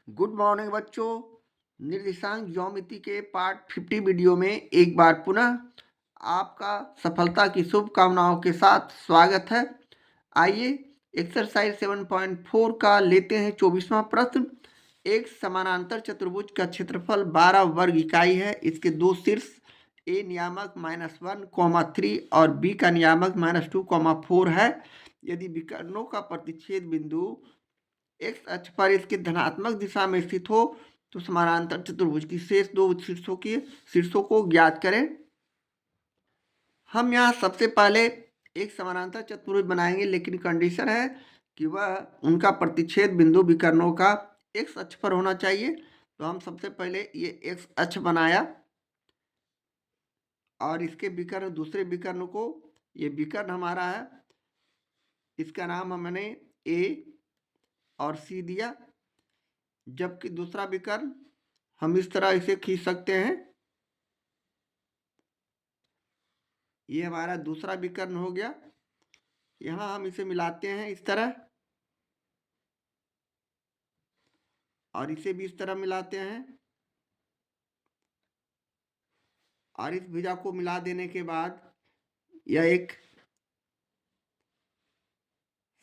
Good morning बच्चों। निर्देशांक geometry के पार्ट 50 वीडियो में एक बार पुनः आपका सफलता की शुभकामनाओं के साथ स्वागत है। आइए एक्सरसाइज 7.4 का लेते हैं 24वां प्रश्न। एक समानांतर चतुर्भुज का क्षेत्रफल 12 वर्ग इकाई है। इसके दो शीर्ष ए नियामक -1, 3 और बी का नियामक -2, 4 है। यदि विकर्णों का प्रतिच्छेद बिंदु एक्स अक्ष पर इसके धनात्मक दिशा में स्थित हो तो समानांतर चतुर्भुज की शेष दो शीर्षों को ज्ञात करें। हम यहाँ सबसे पहले एक समानांतर चतुर्भुज बनाएंगे, लेकिन कंडीशन है कि वह उनका प्रतिच्छेद बिंदु विकर्णों का एक्स अक्ष पर होना चाहिए। तो हम सबसे पहले ये एक्स अक्ष बनाया और इसके विकर्ण दूसरे विकर्ण को, ये विकर्ण हमारा है, इसका नाम हमने ए और सी दिया। जबकि दूसरा विकर्ण हम इस तरह इसे खींच सकते हैं। ये हमारा दूसरा विकर्ण हो गया। यहाँ हम इसे मिलाते हैं इस तरह और इसे भी इस तरह मिलाते हैं और इस भुजा को मिला देने के बाद यह एक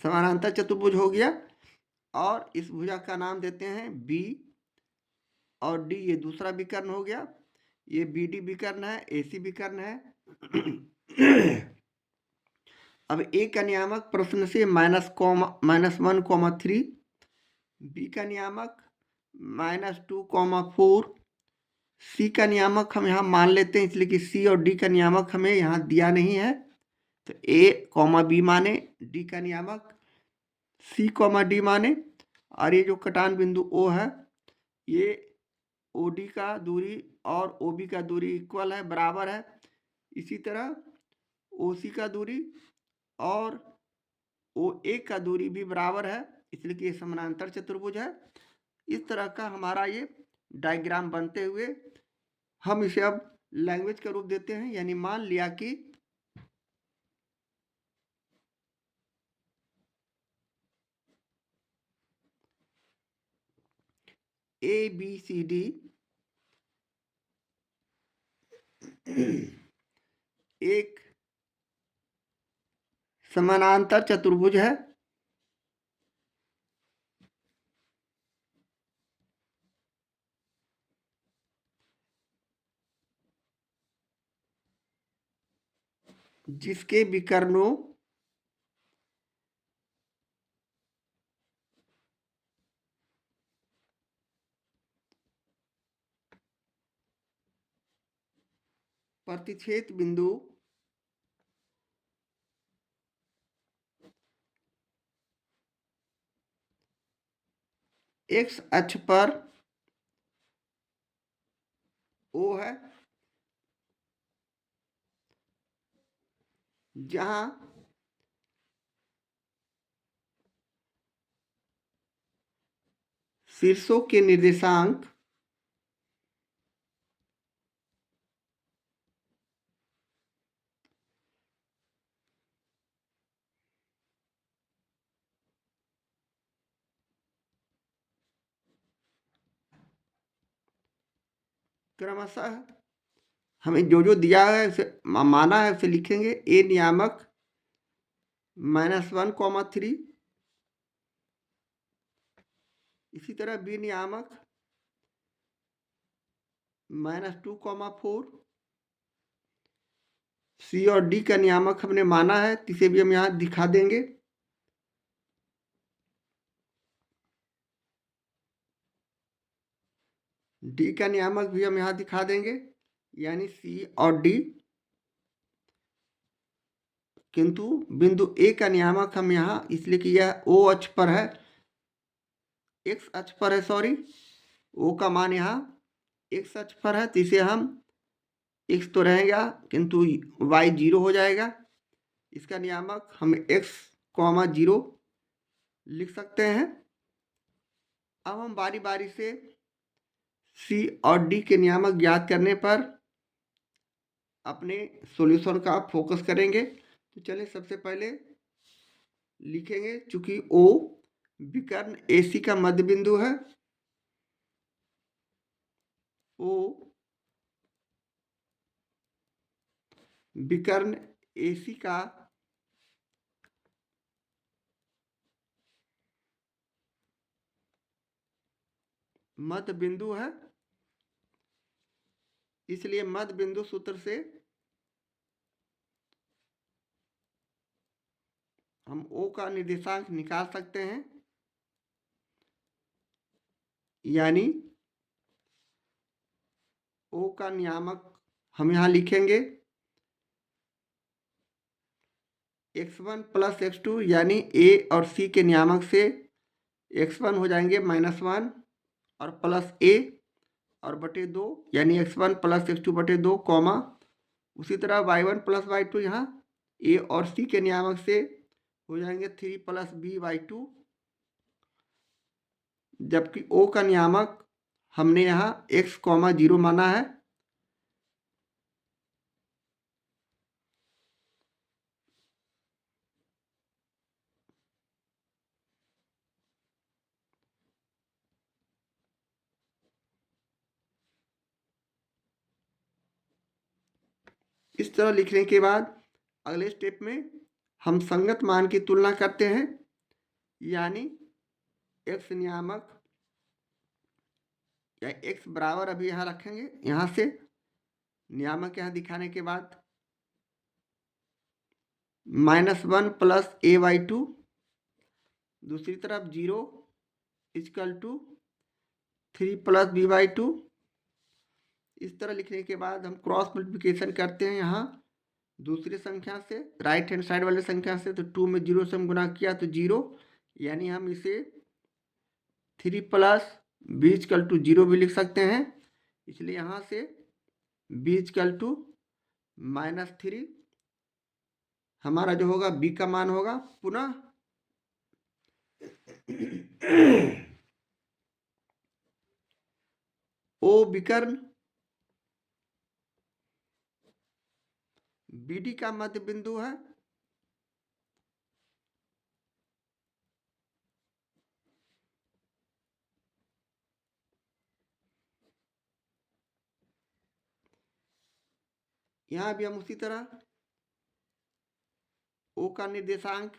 समानांतर चतुर्भुज हो गया। और इस भुजा का नाम देते हैं बी और डी। ये दूसरा विकर्ण हो गया। ये बी डी विकर्ण है, एसी विकर्ण है। अब ए का नियामक प्रश्न से -1, 3, बी का नियामक -2, 4, सी का नियामक हम यहाँ मान लेते हैं, इसलिए कि सी और डी का नियामक हमें यहाँ दिया नहीं है। तो ए, बी माने, डी का नियामक सी, डी माने। और ये जो कटान बिंदु ओ है, ये ओ डी का दूरी और ओ बी का दूरी इक्वल है, बराबर है। इसी तरह ओ सी का दूरी और ओ ए का दूरी भी बराबर है, इसलिए कि ये समानांतर चतुर्भुज है। इस तरह का हमारा ये डायग्राम बनते हुए हम इसे अब लैंग्वेज का रूप देते हैं। यानी मान लिया कि ए बी सी डी एक समानांतर चतुर्भुज है जिसके विकर्णों प्रतिच्छेद बिंदु एक्स अक्ष पर ओ है, जहां शीर्षों के निर्देशांक क्रमशः हमें जो जो दिया है उसे माना है उसे लिखेंगे। ए नियामक -1, 3, इसी तरह बी नियामक -2, 4, सी और डी का नियामक हमने माना है, इसे भी हम यहाँ दिखा देंगे। डी का नियामक भी हम यहाँ दिखा देंगे, यानी सी और डी। किंतु बिंदु ए का नियामक हम यहाँ, इसलिए कि यह ओ अक्ष पर है, एक्स अक्ष पर है, सॉरी, ओ का मान यहाँ एक्स अक्ष पर है, तो इसे हम एक्स तो रहेगा किंतु वाई 0 हो जाएगा। इसका नियामक हम x, 0 लिख सकते हैं। अब हम बारी बारी से C और D के नियामक ज्ञात करने पर अपने सॉल्यूशन का फोकस करेंगे। तो चलिए सबसे पहले लिखेंगे, चूंकि O विकर्ण AC का मध्य बिंदु है, ओ विकर्ण AC का मध्य बिंदु है, इसलिए मध्य बिंदु सूत्र से हम O का निर्देशांक निकाल सकते हैं, यानी O का नियामक हम यहां लिखेंगे x1 प्लस x2, यानी A और C के नियामक से x1 हो जाएंगे -1 और प्लस A और बटे 2, यानी x1 प्लस x2 बटे 2, कॉमा उसी तरह y1 प्लस y2 यहाँ A और C के नियामक से हो जाएंगे 3 प्लस B/2, जबकि O का नियामक हमने यहाँ x, 0 माना है। इस तरह लिखने के बाद अगले स्टेप में हम संगत मान की तुलना करते हैं, यानी x नियामक या x बराबर अभी यहाँ रखेंगे, यहाँ से नियामक यहाँ दिखाने के बाद -1 प्लस A/2, दूसरी तरफ 0 इक्वल टू 3 प्लस B/2। इस तरह लिखने के बाद हम क्रॉस मल्टीप्लिकेशन करते हैं यहाँ दूसरी संख्या से, राइट हैंड साइड वाले संख्या से, तो 2 में 0 से हम गुना किया तो 0, यानी हम इसे 3 प्लस B इक्वल टू 0 भी लिख सकते हैं, इसलिए यहाँ से B इक्वल टू -3 हमारा जो होगा B का मान होगा। पुनः O विकर्ण BD का मध्य बिंदु है, यहाँ भी हम उसी तरह O का निर्देशांक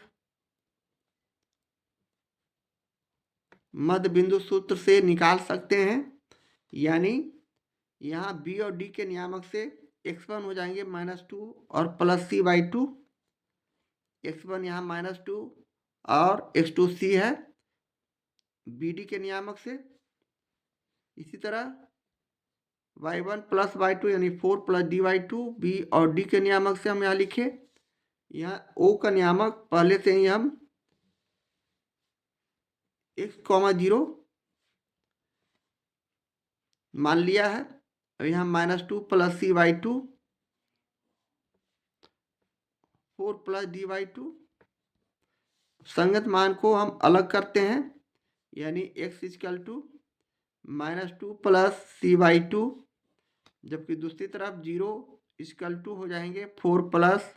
मध्य बिंदु सूत्र से निकाल सकते हैं, यानी यहाँ B और D के नियामक से x1 हो जाएंगे -2 और प्लस C/2, x1 यहाँ -2 और x2 C है BD के नियामक से। इसी तरह y1 प्लस y2 यानी 4 प्लस D/2 B और D के नियामक से हम यहाँ लिखे, यहाँ O का नियामक पहले से ही हम x, 0 मान लिया है, और यहाँ -2 प्लस C/2 4 प्लस D/2। संगत मान को हम अलग करते हैं, यानी x equal to -2 plus C/2, जबकि दूसरी तरफ 0 इक्वल टू हो जाएंगे 4 प्लस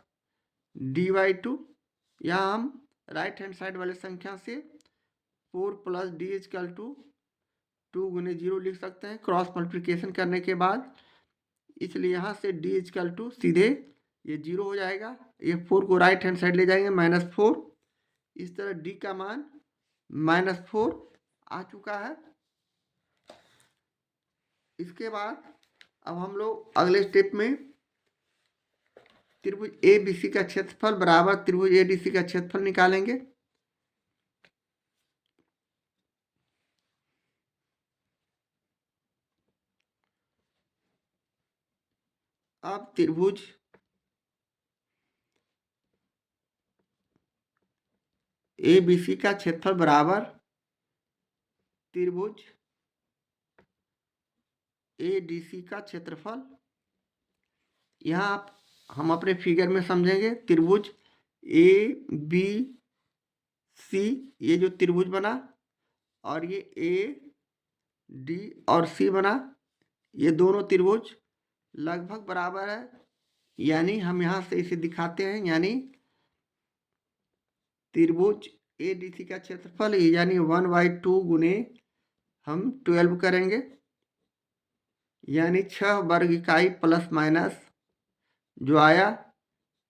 D/2। यहाँ हम राइट हैंड साइड वाले संख्या से 4 प्लस D इक्वल टू 2 गुने 0 लिख सकते हैं क्रॉस मल्टीप्लिकेशन करने के बाद, इसलिए यहाँ से D इक्वल टू सीधे ये 0 हो जाएगा, ये 4 को राइट हैंड साइड ले जाएंगे -4, इस तरह D का मान -4 आ चुका है। इसके बाद अब हम लोग अगले स्टेप में त्रिभुज ABC का क्षेत्रफल बराबर त्रिभुज ADC का क्षेत्रफल निकालेंगे। अब त्रिभुज ABC का क्षेत्रफल बराबर त्रिभुज ADC का क्षेत्रफल, यहाँ आप हम अपने फिगर में समझेंगे त्रिभुज ABC, ये जो त्रिभुज बना और ये AD और C बना, ये दोनों त्रिभुज लगभग बराबर है, यानी हम यहाँ से इसे दिखाते हैं, यानी त्रिभुज ADC का क्षेत्रफल यानी 1/2 गुने हम 12 करेंगे, यानी 6 वर्ग इकाई प्लस माइनस जो आया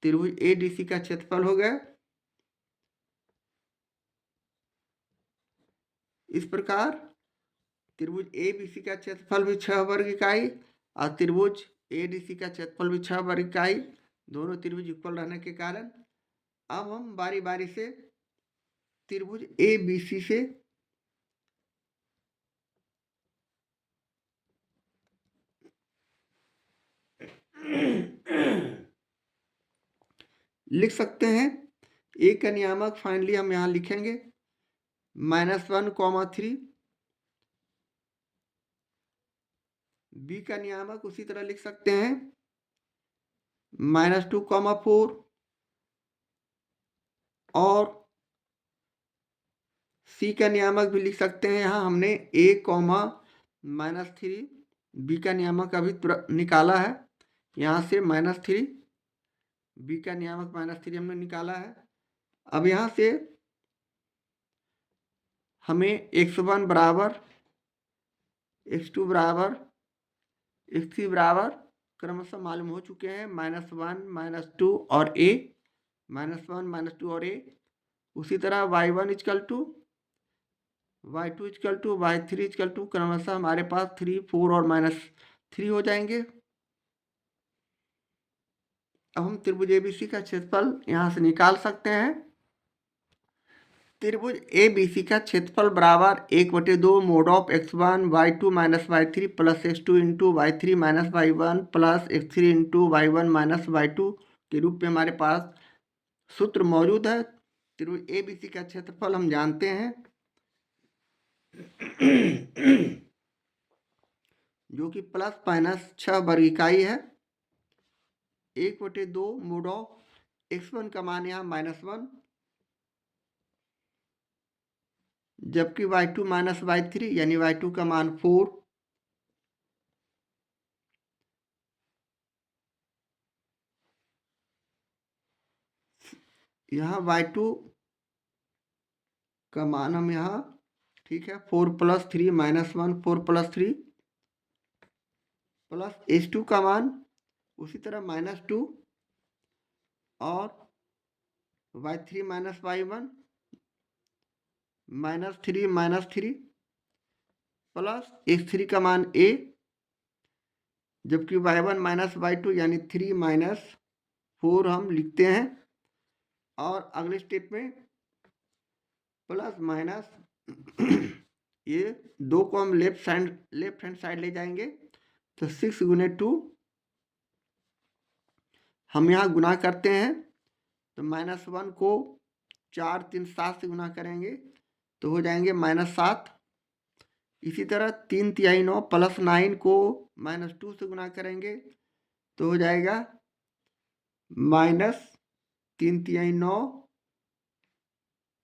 त्रिभुज एडीसी का क्षेत्रफल हो गया। इस प्रकार त्रिभुज एबीसी का क्षेत्रफल भी 6 वर्ग इकाई और त्रिभुज एडीसी का क्षेत्रफल भी 6 वर्ग इकाई, दोनों त्रिभुज इक्वल रहने के कारण अब हम बारी बारी से त्रिभुज एबीसी से लिख सकते हैं। ए का नियामक फाइनली हम यहाँ लिखेंगे -1, 3। बी का नियामक उसी तरह लिख सकते हैं -2, 4। और सी का नियामक भी लिख सकते हैं। यहाँ हमने ए, -3। बी का नियामक अभी निकाला है, यहाँ से -3। बी का नियामक -3 हमने निकाला है। अब यहाँ से हमें x1 बराबर, x2 बराबर, x3 बराबर क्रमशः मालूम हो चुके हैं। -1, -2 और a, -1, -2 और a। उसी तरह y1 = 2, y2 = 2, y3 = 2 क्रमशः हमारे पास 3, 4 और -3 हो जाएंगे। अब हम त्रिभुज एबीसी का क्षेत्रफल यहाँ से निकाल सकते हैं। त्रिभुज एबीसी का क्षेत्रफल बराबर 1/2 mod of x1 y2 - y3 plus x2 × y3 - y1 plus x3 × y1 - y2 के रूप में हमारे पास सूत्र मौजूद है। त्रिभुज एबीसी का क्षेत्रफल हम जानते हैं जो कि ±6 वर्ग इकाई है। 1/2 mod ऑफ x1 का मान यहाँ -1, जबकि y2 - y3 यानी y2 का मान 4। यहाँ y2 का मान हम यहाँ, ठीक है, 4 + 3 -1, 4 + 3 प्लस h2 का मान उसी तरह -2 और y3 - y1 -3 प्लस x3 का मान a, जबकि y1 - y2 यानी 3 - 4 हम लिखते हैं। और अगले स्टेप में प्लस माइनस ये 2 को हम लेफ्ट हैंड साइड ले जाएंगे तो 6 × 2 हम यहाँ गुना करते हैं तो -1 को 4, 3, 7 से गुना करेंगे तो हो जाएंगे -7। इसी तरह 3 तिहाई 9 प्लस 9 को -2 से गुना करेंगे तो हो जाएगा -3 तिहाई 9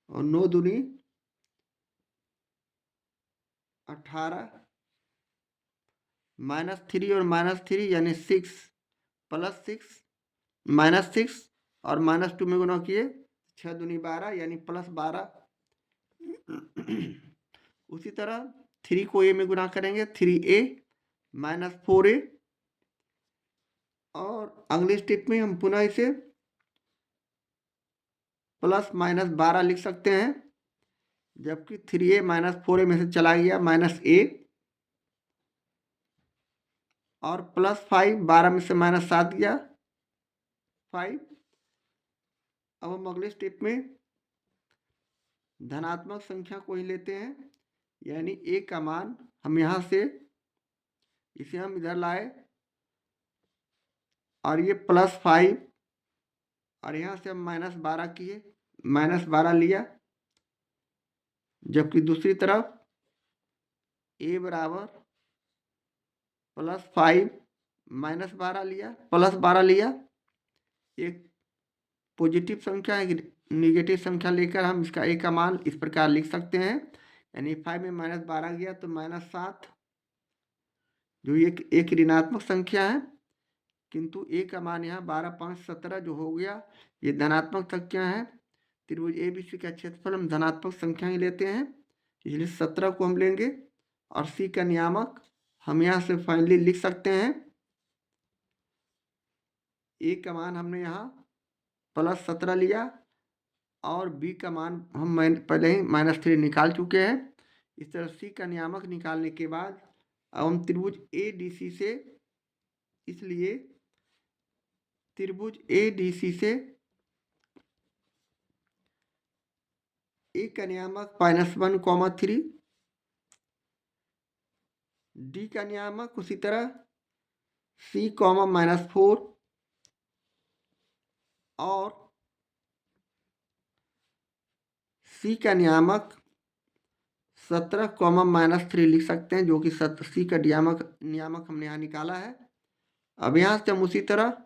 और 9 दूनी 18, -3 और -3 यानी 6 + 6 -6 और -2 में गुना किए 6 दूनी 12 यानी +12। उसी तरह 3 को a में गुना करेंगे 3a -4a। और अगले स्टेप में हम पुनः इसे +-12 लिख सकते हैं, जबकि 3a -4a में से चला गया -a और +5, 12 में से -7 गया 5। अब हम अगले स्टेप में धनात्मक संख्या को ही लेते हैं, यानी a का मान हम यहाँ से इसे हम इधर लाए और ये +5 और यहाँ से हम -12 किए, -12 लिया, जबकि दूसरी तरफ a बराबर +5 -12 लिया, +12 लिया। एक पॉजिटिव संख्या एक निगेटिव संख्या लेकर हम इसका a का मान इस प्रकार लिख सकते हैं, यानी 5 में -12 गया तो -7, जो एक ऋणात्मक संख्या है, किंतु a का मान यहाँ 12, 5, 17 जो हो गया, ये धनात्मक संख्या है। त्रिभुज एबीसी का क्षेत्रफल हम धनात्मक संख्या ही लेते हैं, इसलिए 17 को हम लेंगे और c का नियामक हम यहाँ से फाइनली लिख सकते हैं ए का मान हमने यहाँ +17 लिया और बी का मान हम पहले ही -3 निकाल चुके हैं। इस तरह सी का नियामक निकालने के बाद अब हम त्रिभुज ए डी सी से, इसलिए त्रिभुज ए डी सी से ए का नियामक -1, 3, डी का नियामक उसी तरह C, -4 और C का नियामक 17, -3 लिख सकते हैं, जो कि C का नियामक हमने यहाँ निकाला है। अब यहाँ से हम उसी तरह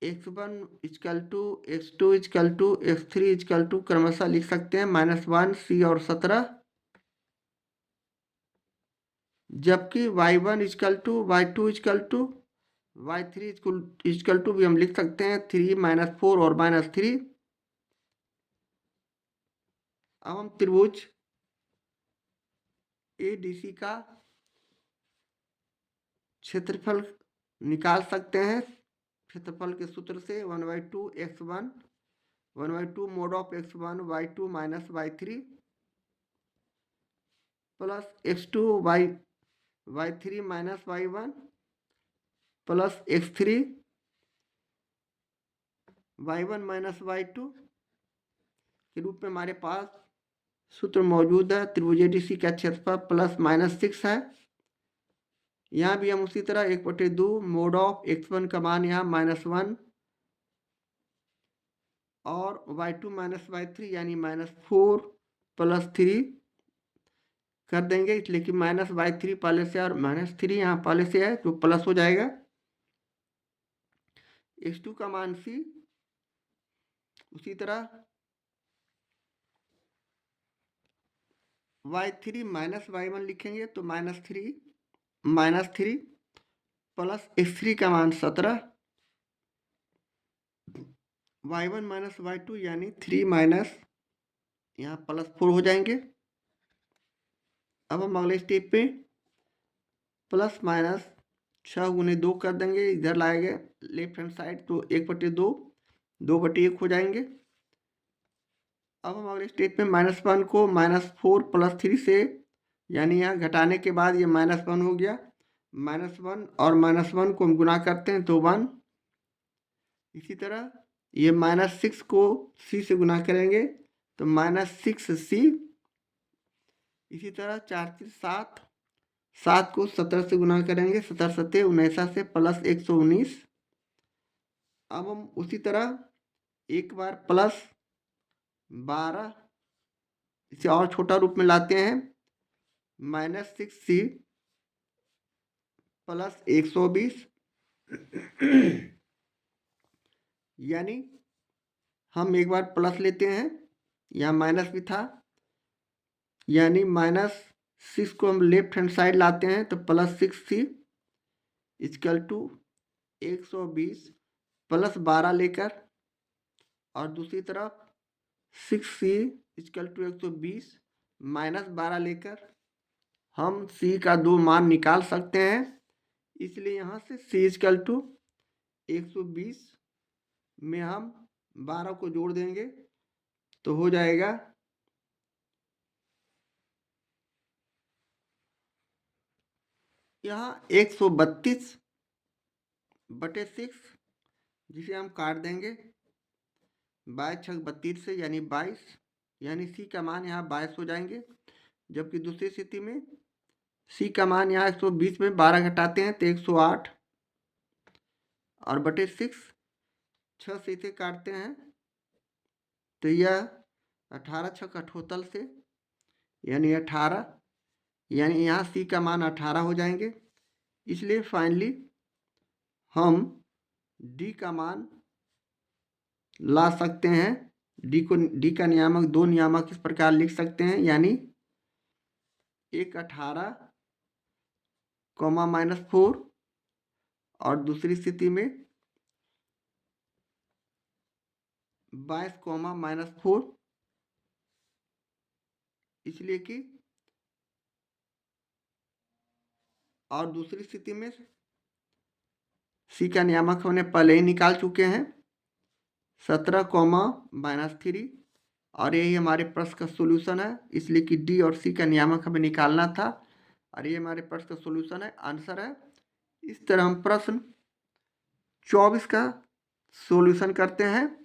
x1 = x2 = x3 क्रमशः लिख सकते हैं -1, C और 17, जबकि y1 = y2 = y3 भी हम लिख सकते हैं 3, -4 और -3। अब हम त्रिभुज ADC का क्षेत्रफल निकाल सकते हैं क्षेत्रफल के सूत्र से 1/2 x1 1/2 mod of x1 y2 - y3 plus x2 y3 - y1 plus x3 y1 - y2 के रूप में हमारे पास सूत्र मौजूद है। त्रिभुज ADC का क्षेत्रफल +-6 है। यहाँ भी हम उसी तरह 1/2 mod of x1 का मान यहाँ -1 और y2 - y3 यानी -4 + 3 कर देंगे, इसलिए कि -y3 पहले से और -3 यहाँ पहले से है तो प्लस हो जाएगा। x2 का मान C, उसी तरह y3 - y1 लिखेंगे तो -3 प्लस x3 का मान 17 y1 - y2 यानी 3 यहाँ +4 हो जाएंगे। अब हम अगले स्टेप पे +- 6 × 2 कर देंगे, इधर लाएंगे लेफ्ट हैंड साइड तो 1/2 2/1 हो जाएंगे। अब हम अगले स्टेप में -1 को -4 + 3 से, यानी यहाँ घटाने के बाद ये -1 हो गया। -1 और -1 को हम गुना करते हैं तो 1। इसी तरह ये -6 को C से गुना करेंगे तो -6C। इसी तरह 4 3 7, 7 को 17 से गुना करेंगे, 17 7 19 से प्लस 119। अब हम उसी तरह एक बार +12 इसे और छोटा रूप में लाते हैं -6C प्लस 120 यानी हम एक बार प्लस लेते हैं, यहाँ माइनस भी था, यानी -6 को हम लेफ्ट हैंड साइड लाते हैं तो +6C = 120 +12 लेकर, और दूसरी तरफ 6C = 120 -12 लेकर हम C का 2 मान निकाल सकते हैं। इसलिए यहाँ से C = 120 में हम 12 को जोड़ देंगे तो हो जाएगा यहाँ 132/6, जिसे हम काट देंगे 22 × 32 से यानी 22, यानी C का मान यहाँ 22 हो जाएंगे। जबकि दूसरी स्थिति में C का मान यहाँ 120 में 12 घटाते हैं तो 108 और /6 6 से इसे काटते हैं तो यह 18 × 6 78 से यानी 18, यानी यहाँ C का मान 18 हो जाएंगे। इसलिए फाइनली हम D का मान ला सकते हैं। D का नियामक 2 नियामक इस प्रकार लिख सकते हैं, यानी एक 18, -4 और दूसरी स्थिति में 22, -4, इसलिए कि और दूसरी स्थिति में सी का नियामक हमने पहले ही निकाल चुके हैं 17, और यही हमारे प्रश्न का सोल्यूशन है, इसलिए कि डी और सी का नियामक हमें निकालना था और ये हमारे प्रश्न का सोल्यूशन है, आंसर है। इस तरह हम प्रश्न 24 का सोल्यूशन करते हैं।